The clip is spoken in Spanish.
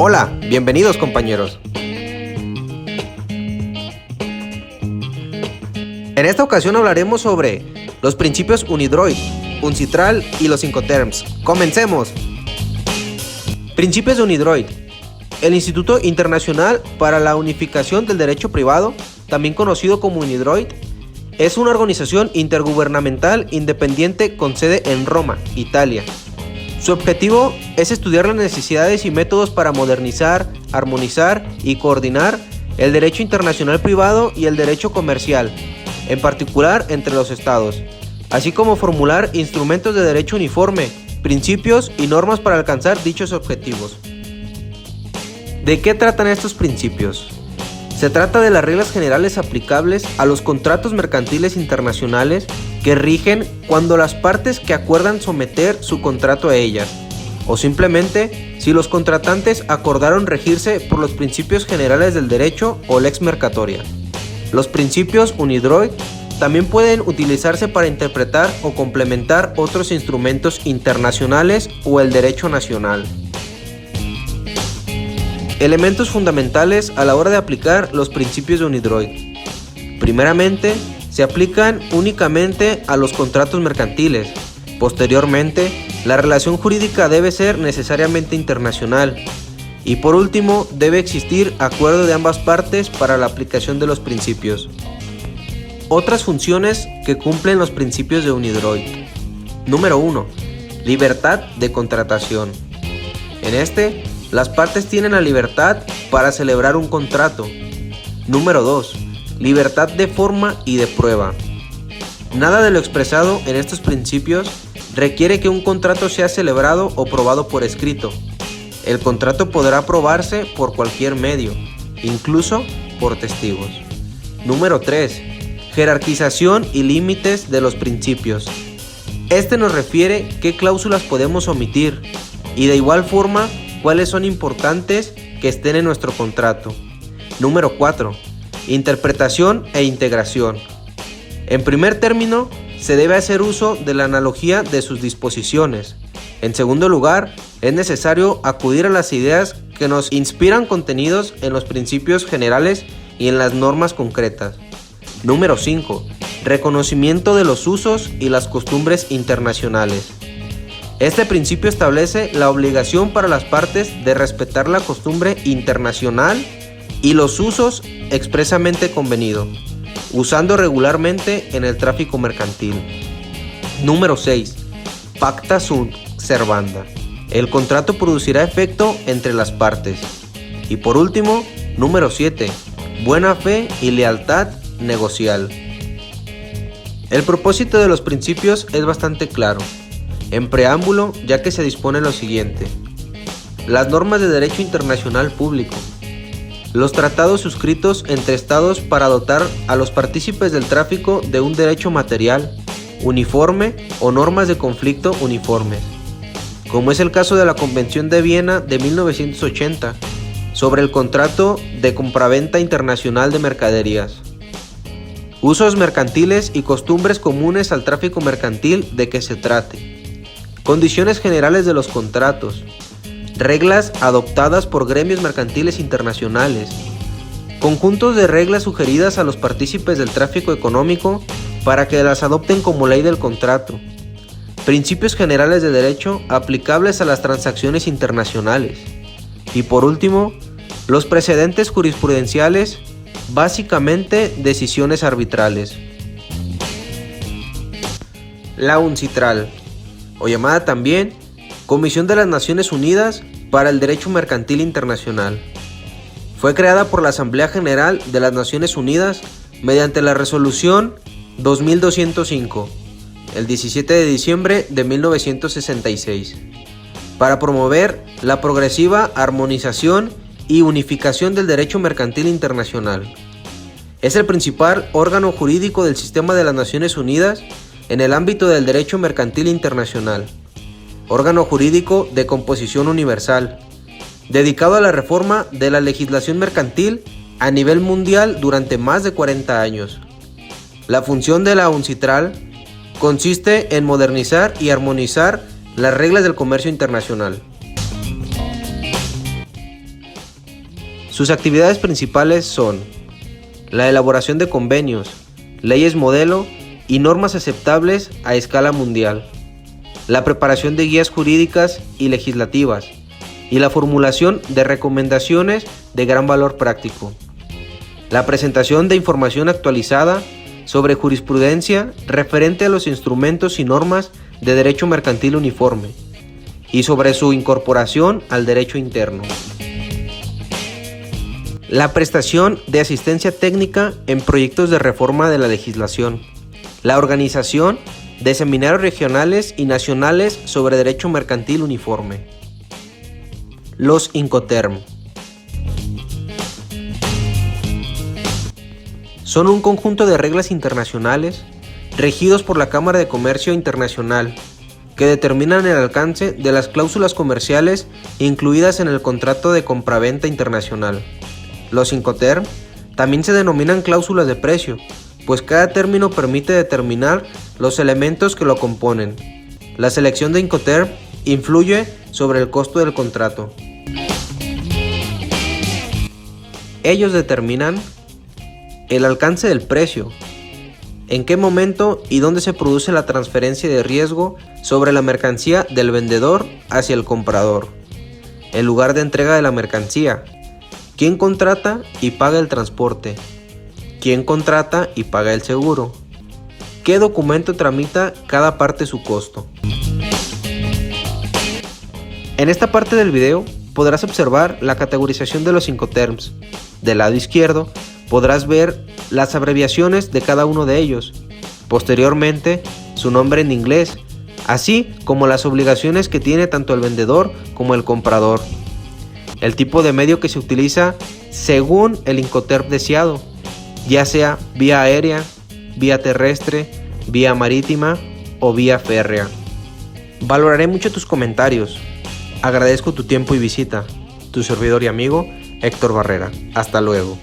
Hola, bienvenidos compañeros. En esta ocasión hablaremos sobre los principios UNIDROIT, UNCITRAL y los Incoterms. ¡Comencemos! Principios de UNIDROIT. El Instituto Internacional para la Unificación del Derecho Privado, también conocido como UNIDROIT, es una organización intergubernamental independiente con sede en Roma, Italia. Su objetivo es estudiar las necesidades y métodos para modernizar, armonizar y coordinar el derecho internacional privado y el derecho comercial, en particular entre los estados, así como formular instrumentos de derecho uniforme, principios y normas para alcanzar dichos objetivos. ¿De qué tratan estos principios? Se trata de las reglas generales aplicables a los contratos mercantiles internacionales que rigen cuando las partes que acuerdan someter su contrato a ellas, o simplemente si los contratantes acordaron regirse por los principios generales del derecho o lex mercatoria. Los principios UNIDROIT también pueden utilizarse para interpretar o complementar otros instrumentos internacionales o el derecho nacional. Elementos fundamentales a la hora de aplicar los principios de UNIDROIT. Primeramente, se aplican únicamente a los contratos mercantiles. Posteriormente, la relación jurídica debe ser necesariamente internacional. Y por último, debe existir acuerdo de ambas partes para la aplicación de los principios. Otras funciones que cumplen los principios de UNIDROIT. Número 1. Libertad de contratación. En este, las partes tienen la libertad para celebrar un contrato. Número 2. Libertad de forma y de prueba. Nada de lo expresado en estos principios requiere que un contrato sea celebrado o probado por escrito. El contrato podrá probarse por cualquier medio, incluso por testigos. Número 3. Jerarquización y límites de los principios. Este nos refiere qué cláusulas podemos omitir y de igual forma cuáles son importantes que estén en nuestro contrato. Número 4. Interpretación e integración. En primer término, se debe hacer uso de la analogía de sus disposiciones. En segundo lugar, es necesario acudir a las ideas que nos inspiran contenidos en los principios generales y en las normas concretas. Número 5. Reconocimiento de los usos y las costumbres internacionales. Este principio establece la obligación para las partes de respetar la costumbre internacional y los usos expresamente convenido, usando regularmente en el tráfico mercantil. Número 6. Pacta sunt servanda. El contrato producirá efecto entre las partes. Y por último, número 7. Buena fe y lealtad negocial. El propósito de los principios es bastante claro. En preámbulo, ya que se dispone lo siguiente: las normas de derecho internacional público, los tratados suscritos entre estados para dotar a los partícipes del tráfico de un derecho material uniforme o normas de conflicto uniformes, como es el caso de la Convención de Viena de 1980 sobre el contrato de compraventa internacional de mercaderías, usos mercantiles y costumbres comunes al tráfico mercantil de que se trate, condiciones generales de los contratos, reglas adoptadas por gremios mercantiles internacionales, conjuntos de reglas sugeridas a los partícipes del tráfico económico para que las adopten como ley del contrato, principios generales de derecho aplicables a las transacciones internacionales y por último, los precedentes jurisprudenciales, básicamente decisiones arbitrales. La UNCITRAL, o llamada también Comisión de las Naciones Unidas para el Derecho Mercantil Internacional. Fue creada por la Asamblea General de las Naciones Unidas mediante la Resolución 2205, el 17 de diciembre de 1966, para promover la progresiva armonización y unificación del derecho mercantil internacional. Es el principal órgano jurídico del sistema de las Naciones Unidas en el ámbito del derecho mercantil internacional, órgano jurídico de composición universal, dedicado a la reforma de la legislación mercantil a nivel mundial durante más de 40 años. La función de la UNCITRAL consiste en modernizar y armonizar las reglas del comercio internacional. Sus actividades principales son la elaboración de convenios, leyes modelo y normas aceptables a escala mundial, la preparación de guías jurídicas y legislativas, y la formulación de recomendaciones de gran valor práctico, la presentación de información actualizada sobre jurisprudencia referente a los instrumentos y normas de derecho mercantil uniforme, y sobre su incorporación al derecho interno. La prestación de asistencia técnica en proyectos de reforma de la legislación, la organización de seminarios regionales y nacionales sobre derecho mercantil uniforme. Los Incoterm son un conjunto de reglas internacionales regidos por la Cámara de Comercio Internacional que determinan el alcance de las cláusulas comerciales incluidas en el contrato de compraventa internacional. Los Incoterm también se denominan cláusulas de precio, pues cada término permite determinar los elementos que lo componen. La selección de Incoterm influye sobre el costo del contrato. Ellos determinan el alcance del precio, en qué momento y dónde se produce la transferencia de riesgo sobre la mercancía del vendedor hacia el comprador, el lugar de entrega de la mercancía, quién contrata y paga el transporte, quién contrata y paga el seguro, qué documento tramita cada parte su costo. En esta parte del video podrás observar la categorización de los Incoterms. Del lado izquierdo podrás ver las abreviaciones de cada uno de ellos, posteriormente su nombre en inglés, así como las obligaciones que tiene tanto el vendedor como el comprador, el tipo de medio que se utiliza según el Incoterm deseado, ya sea vía aérea, vía terrestre, vía marítima o vía férrea. Valoraré mucho tus comentarios. Agradezco tu tiempo y visita. Tu servidor y amigo, Héctor Barrera. Hasta luego.